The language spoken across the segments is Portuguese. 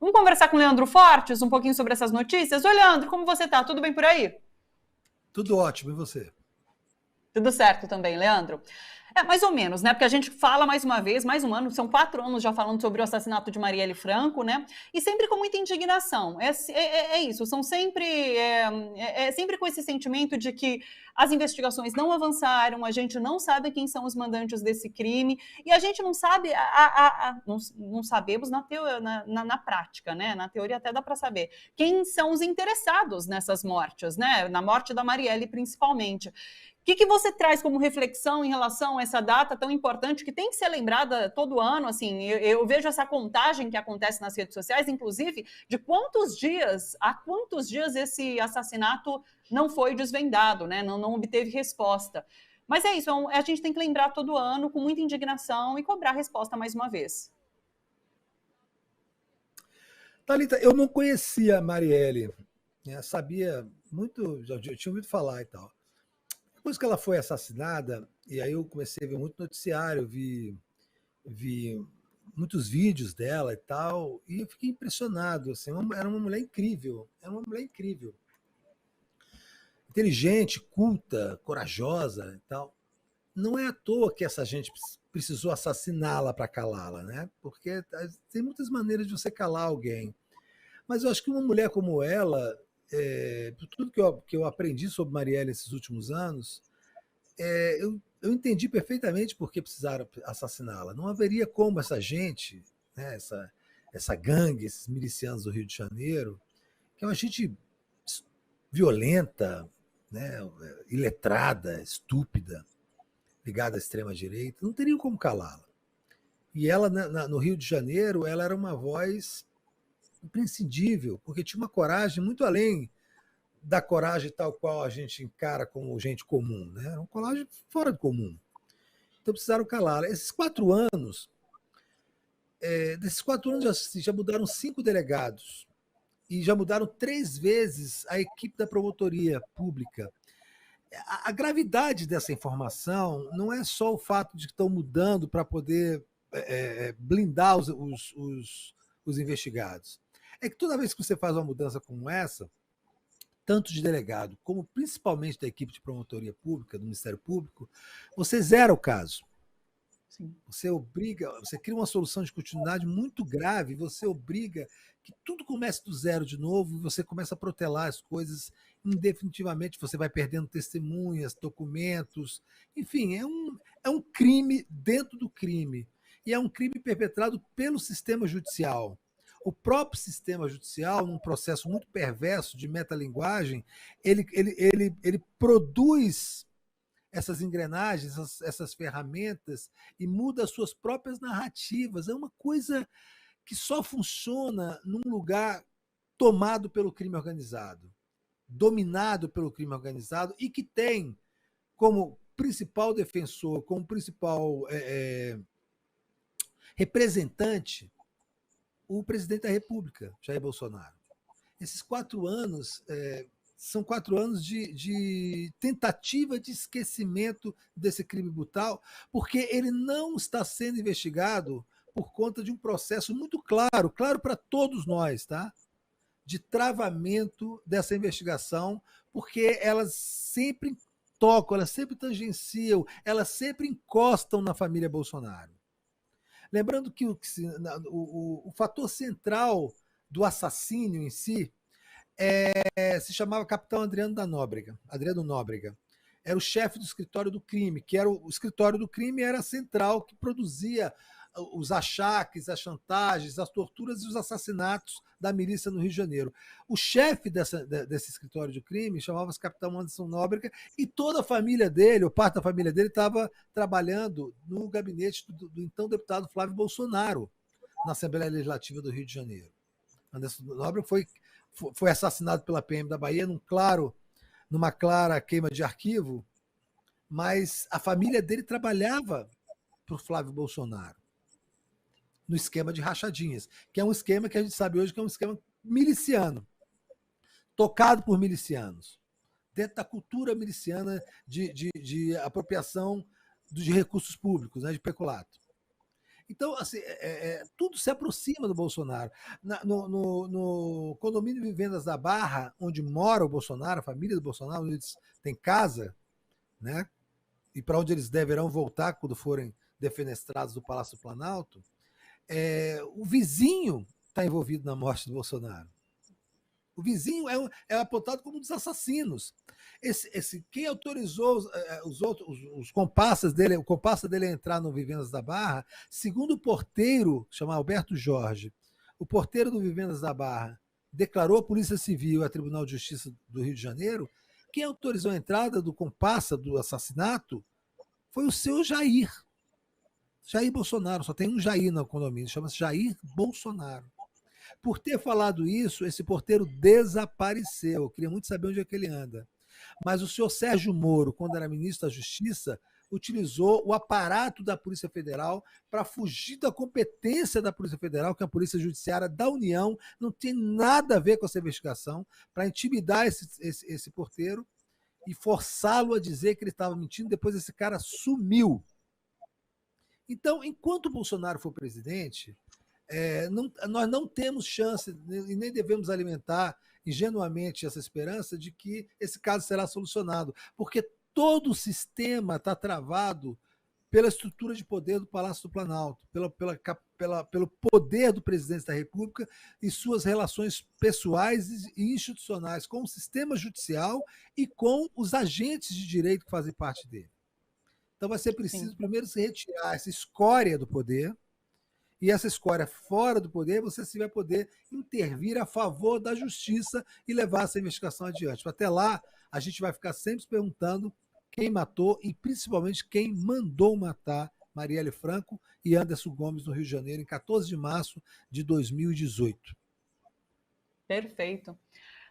Vamos conversar com o Leandro Fortes um pouquinho sobre essas notícias? Oi, Leandro, como você está? Tudo bem por aí? Tudo ótimo, e você? Tudo certo também, Leandro. É, mais ou menos, né? Porque a gente fala mais uma vez, mais um ano, são 4 anos já falando sobre o assassinato de Marielle Franco, né? E sempre com muita indignação. É isso, são sempre, sempre com esse sentimento de que as investigações não avançaram, a gente não sabe quem são os mandantes desse crime, e a gente não sabe, não sabemos na prática, né? Na teoria até dá para saber quem são os interessados nessas mortes, né? Na morte da Marielle, principalmente. Que você traz como reflexão em relação a essa data tão importante que tem que ser lembrada todo ano? Assim, eu vejo essa contagem que acontece nas redes sociais, inclusive, de há quantos dias esse assassinato não foi desvendado, né? Não obteve resposta. Mas é isso, a gente tem que lembrar todo ano com muita indignação e cobrar a resposta mais uma vez. Thalita, eu não conhecia a Marielle, né? Sabia muito, já tinha ouvido falar e tal. Depois que ela foi assassinada, e aí eu comecei a ver muito noticiário, vi muitos vídeos dela e tal, e eu fiquei impressionado. Assim, era uma mulher incrível, era uma mulher incrível. Inteligente, culta, corajosa e tal. Não é à toa que essa gente precisou assassiná-la para calá-la, né? Porque tem muitas maneiras de você calar alguém. Mas eu acho que uma mulher como ela, por tudo que eu aprendi sobre Marielle esses últimos anos, eu entendi perfeitamente por que precisaram assassiná-la. Não haveria como essa gente, né, essa gangue, esses milicianos do Rio de Janeiro, que é uma gente violenta, né, iletrada, estúpida, ligada à extrema-direita, não teriam como calá-la. E ela, no Rio de Janeiro, ela era uma voz imprescindível, porque tinha uma coragem muito além da coragem tal qual a gente encara como gente comum, né? Era uma coragem fora do comum. Então precisaram calá-la. Esses 4 anos, desses 4 anos já mudaram 5 delegados e já mudaram 3 vezes a equipe da promotoria pública. A gravidade dessa informação não é só o fato de que estão mudando para poder blindar os investigados. É que toda vez que você faz uma mudança como essa, tanto de delegado como principalmente da equipe de promotoria pública, do Ministério Público, você zera o caso. Sim. Você cria uma solução de continuidade muito grave, você obriga que tudo comece do zero de novo, e você começa a protelar as coisas indefinitivamente, você vai perdendo testemunhas, documentos, enfim, é um crime dentro do crime. E é um crime perpetrado pelo sistema judicial. O próprio sistema judicial, num processo muito perverso de metalinguagem, ele produz essas engrenagens, essas ferramentas e muda as suas próprias narrativas. É uma coisa que só funciona num lugar tomado pelo crime organizado, dominado pelo crime organizado e que tem como principal defensor, como principal representante o presidente da República, Jair Bolsonaro. Esses 4 anos são 4 anos de tentativa de esquecimento desse crime brutal, porque ele não está sendo investigado por conta de um processo muito claro, claro para todos nós, tá? De travamento dessa investigação, porque elas sempre tocam, elas sempre tangenciam, elas sempre encostam na família Bolsonaro. Lembrando que o fator central do assassínio em si se chamava Capitão Adriano Nóbrega. Era o chefe do escritório do crime, que era o escritório do crime era a central que produzia os achaques, as chantagens, as torturas e os assassinatos da milícia no Rio de Janeiro. O chefe desse escritório de crime chamava-se Capitão Anderson Nóbrega e toda a família dele, ou parte da família dele, estava trabalhando no gabinete do então deputado Flávio Bolsonaro, na Assembleia Legislativa do Rio de Janeiro. Anderson Nóbrega foi assassinado pela PM da Bahia numa clara queima de arquivo, mas a família dele trabalhava para o Flávio Bolsonaro no esquema de rachadinhas, que é um esquema que a gente sabe hoje que é um esquema miliciano, tocado por milicianos, dentro da cultura miliciana de apropriação de recursos públicos, né, de peculato. Então, assim, tudo se aproxima do Bolsonaro. No condomínio Vivendas da Barra, onde mora o Bolsonaro, a família do Bolsonaro, onde eles têm casa, né? E para onde eles deverão voltar quando forem defenestrados do Palácio do Planalto, o vizinho está envolvido na morte do Bolsonaro. O vizinho é apontado como um dos assassinos. Quem autorizou os comparsas dele, o comparsa dele a entrar no Vivendas da Barra, segundo o porteiro, chamado Alberto Jorge, o porteiro do Vivendas da Barra declarou à Polícia Civil e ao Tribunal de Justiça do Rio de Janeiro, quem autorizou a entrada do comparsa do assassinato foi o seu Jair. Jair Bolsonaro, só tem um Jair no condomínio, chama-se Jair Bolsonaro. Por ter falado isso, esse porteiro desapareceu. Eu queria muito saber onde é que ele anda. Mas o senhor Sérgio Moro, quando era ministro da Justiça, utilizou o aparato da Polícia Federal para fugir da competência da Polícia Federal, que é a Polícia Judiciária da União, não tem nada a ver com essa investigação, para intimidar esse porteiro e forçá-lo a dizer que ele estava mentindo. Depois esse cara sumiu. Então, enquanto o Bolsonaro for presidente, nós não temos chance e nem devemos alimentar ingenuamente essa esperança de que esse caso será solucionado, porque todo o sistema está travado pela estrutura de poder do Palácio do Planalto, pelo poder do presidente da República e suas relações pessoais e institucionais com o sistema judicial e com os agentes de direito que fazem parte dele. Então vai ser preciso primeiro se retirar essa escória do poder, e essa escória fora do poder, você se vai poder intervir a favor da justiça e levar essa investigação adiante. Até lá, a gente vai ficar sempre se perguntando quem matou e principalmente quem mandou matar Marielle Franco e Anderson Gomes no Rio de Janeiro, em 14 de março de 2018. Perfeito.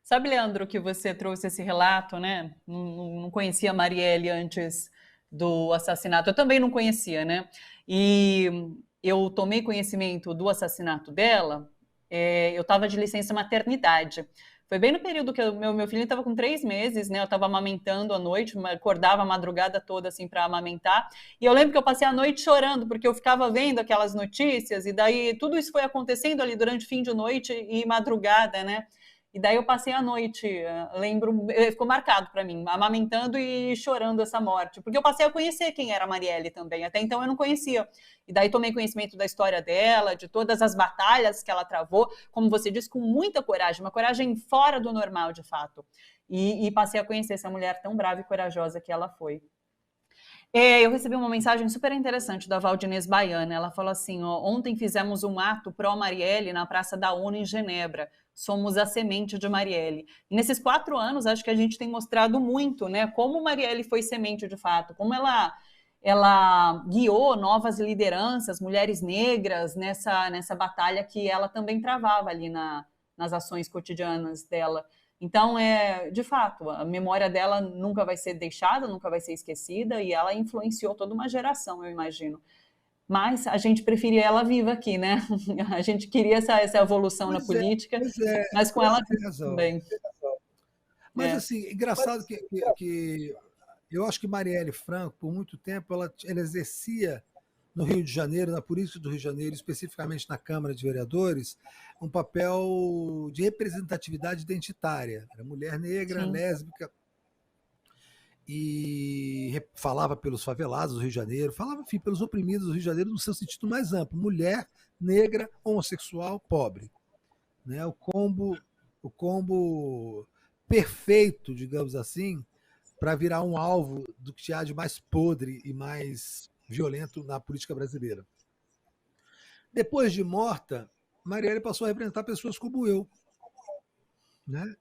Sabe, Leandro, que você trouxe esse relato, né? Não conhecia a Marielle antes do assassinato. Eu também não conhecia, né? E eu tomei conhecimento do assassinato dela, eu estava de licença maternidade. Foi bem no período que meu filho estava com 3 meses, né? Eu estava amamentando à noite, acordava a madrugada toda assim para amamentar. E eu lembro que eu passei a noite chorando, porque eu ficava vendo aquelas notícias, e daí tudo isso foi acontecendo ali durante fim de noite e madrugada, né? E daí eu passei a noite, lembro, ficou marcado para mim, amamentando e chorando essa morte, porque eu passei a conhecer quem era a Marielle também, até então eu não conhecia. E daí tomei conhecimento da história dela, de todas as batalhas que ela travou, como você disse, com muita coragem, uma coragem fora do normal, de fato. E passei a conhecer essa mulher tão brava e corajosa que ela foi. Eu recebi uma mensagem super interessante da Valdinês Baiana. Ela falou assim: ó, ontem fizemos um ato pró-Marielle na Praça da ONU em Genebra. Somos a semente de Marielle. E nesses 4 anos, acho que a gente tem mostrado muito, né? Como Marielle foi semente de fato, como ela guiou novas lideranças, mulheres negras, nessa batalha que ela também travava ali nas ações cotidianas dela. Então, de fato, a memória dela nunca vai ser deixada, nunca vai ser esquecida, e ela influenciou toda uma geração, eu imagino. Mas a gente preferia ela viva aqui, né? A gente queria essa evolução na política, mas com ela também. Mas, assim, engraçado que eu acho que Marielle Franco, por muito tempo, ela exercia no Rio de Janeiro, na política do Rio de Janeiro, especificamente na Câmara de Vereadores, um papel de representatividade identitária. Era mulher negra, sim, lésbica, e falava pelos favelados do Rio de Janeiro, falava, enfim, pelos oprimidos do Rio de Janeiro no seu sentido mais amplo: mulher, negra, homossexual, pobre. Né? O combo perfeito, digamos assim, para virar um alvo do que há de mais podre e mais violento na política brasileira. Depois de morta, Marielle passou a representar pessoas como eu. Né?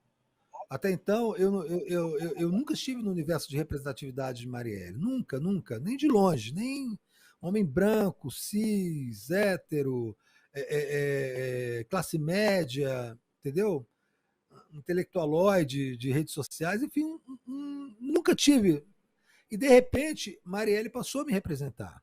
Até então, eu nunca estive no universo de representatividade de Marielle. Nunca, nunca. Nem de longe. Nem homem branco, cis, hétero, classe média, entendeu? Intelectualoide de redes sociais. Enfim, nunca tive. E, de repente, Marielle passou a me representar.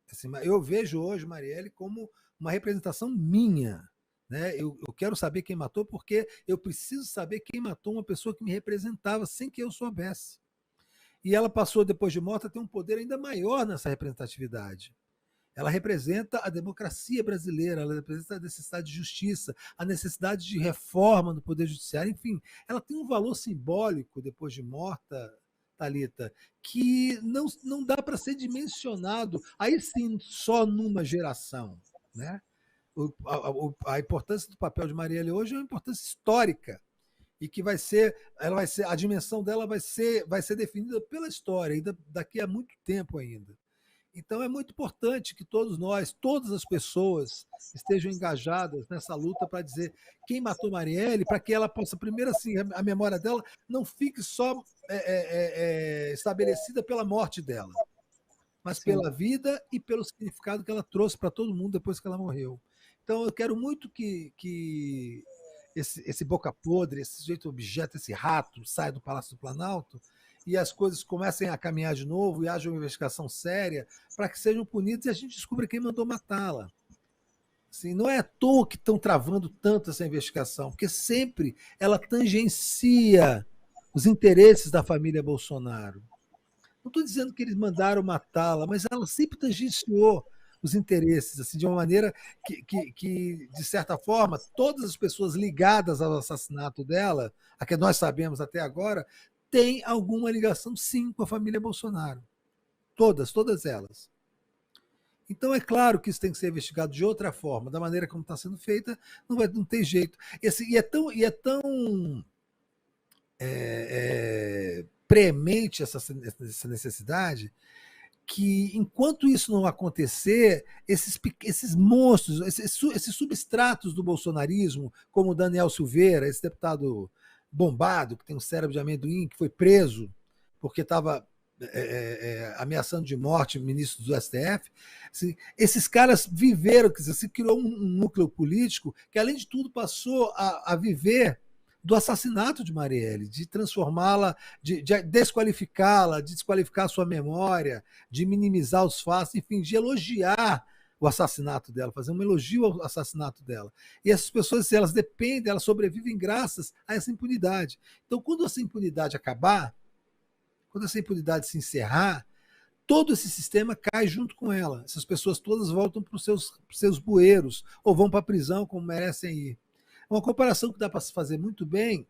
Assim, eu vejo hoje Marielle como uma representação minha. Né? Eu quero saber quem matou, porque eu preciso saber quem matou uma pessoa que me representava sem que eu soubesse. E ela passou, depois de morta, a ter um poder ainda maior nessa representatividade. Ela representa a democracia brasileira, ela representa a necessidade de justiça, a necessidade de reforma no Poder Judiciário, enfim, ela tem um valor simbólico depois de morta, Thalita, que não dá para ser dimensionado, aí sim, só numa geração. Né? A importância do papel de Marielle hoje é uma importância histórica e que a dimensão dela vai ser definida pela história, ainda daqui a muito tempo ainda. Então é muito importante que todos nós, todas as pessoas estejam engajadas nessa luta para dizer quem matou Marielle, para que ela possa, primeiro assim, a memória dela não fique só estabelecida pela morte dela, mas Sim. pela vida e pelo significado que ela trouxe para todo mundo depois que ela morreu. Então eu quero muito que esse boca podre, esse sujeito objeto, esse rato, saia do Palácio do Planalto e as coisas comecem a caminhar de novo e haja uma investigação séria para que sejam punidos e a gente descubra quem mandou matá-la. Assim, não é à toa que estão travando tanto essa investigação, porque sempre ela tangencia os interesses da família Bolsonaro. Não estou dizendo que eles mandaram matá-la, mas ela sempre tangenciou os interesses, assim, de uma maneira que, de certa forma, todas as pessoas ligadas ao assassinato dela, a que nós sabemos até agora, têm alguma ligação, sim, com a família Bolsonaro. Todas elas. Então, é claro que isso tem que ser investigado de outra forma, da maneira como está sendo feita, não tem jeito. E é tão premente essa necessidade que, enquanto isso não acontecer, esses monstros, esses substratos do bolsonarismo, como o Daniel Silveira, esse deputado bombado, que tem um cérebro de amendoim, que foi preso porque estava ameaçando de morte ministros do STF, assim, esses caras viveram, quer dizer, se criou um núcleo político que, além de tudo, passou a viver do assassinato de Marielle, de transformá-la, de desqualificá-la, de desqualificar a sua memória, de minimizar os fatos, enfim, de elogiar o assassinato dela, fazer um elogio ao assassinato dela. E essas pessoas, elas dependem, elas sobrevivem graças a essa impunidade. Então, quando essa impunidade acabar, quando essa impunidade se encerrar, todo esse sistema cai junto com ela. Essas pessoas todas voltam para os seus bueiros ou vão para a prisão como merecem ir. Uma comparação que dá para se fazer muito bem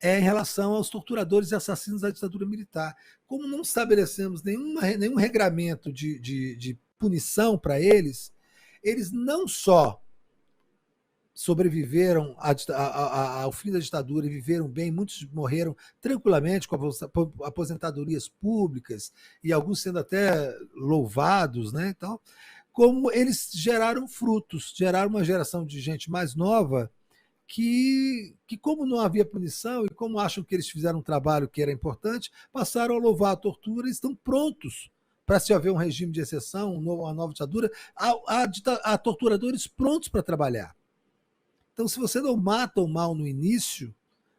é em relação aos torturadores e assassinos da ditadura militar. Como não estabelecemos nenhum regramento de punição para eles, eles não só sobreviveram ao fim da ditadura e viveram bem, muitos morreram tranquilamente com aposentadorias públicas e alguns sendo até louvados, né, então, como eles geraram frutos, geraram uma geração de gente mais nova que, como não havia punição e como acham que eles fizeram um trabalho que era importante, passaram a louvar a tortura e estão prontos para, se haver um regime de exceção, uma nova ditadura, há torturadores prontos para trabalhar. Então, se você não mata o mal no início,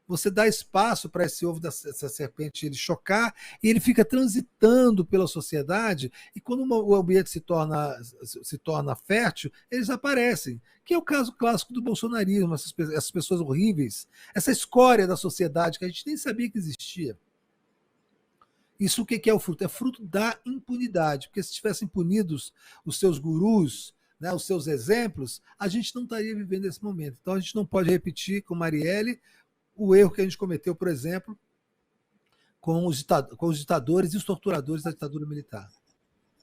você dá espaço para esse ovo dessa serpente ele chocar e ele fica transitando pela sociedade e quando o ambiente se torna fértil, eles aparecem, que é o caso clássico do bolsonarismo, essas pessoas horríveis, essa escória da sociedade que a gente nem sabia que existia. Isso o que é o fruto? É fruto da impunidade, porque se tivessem punidos os seus gurus, né, os seus exemplos, a gente não estaria vivendo esse momento. Então a gente não pode repetir com Marielle o erro que a gente cometeu, por exemplo, com os ditadores e os torturadores da ditadura militar.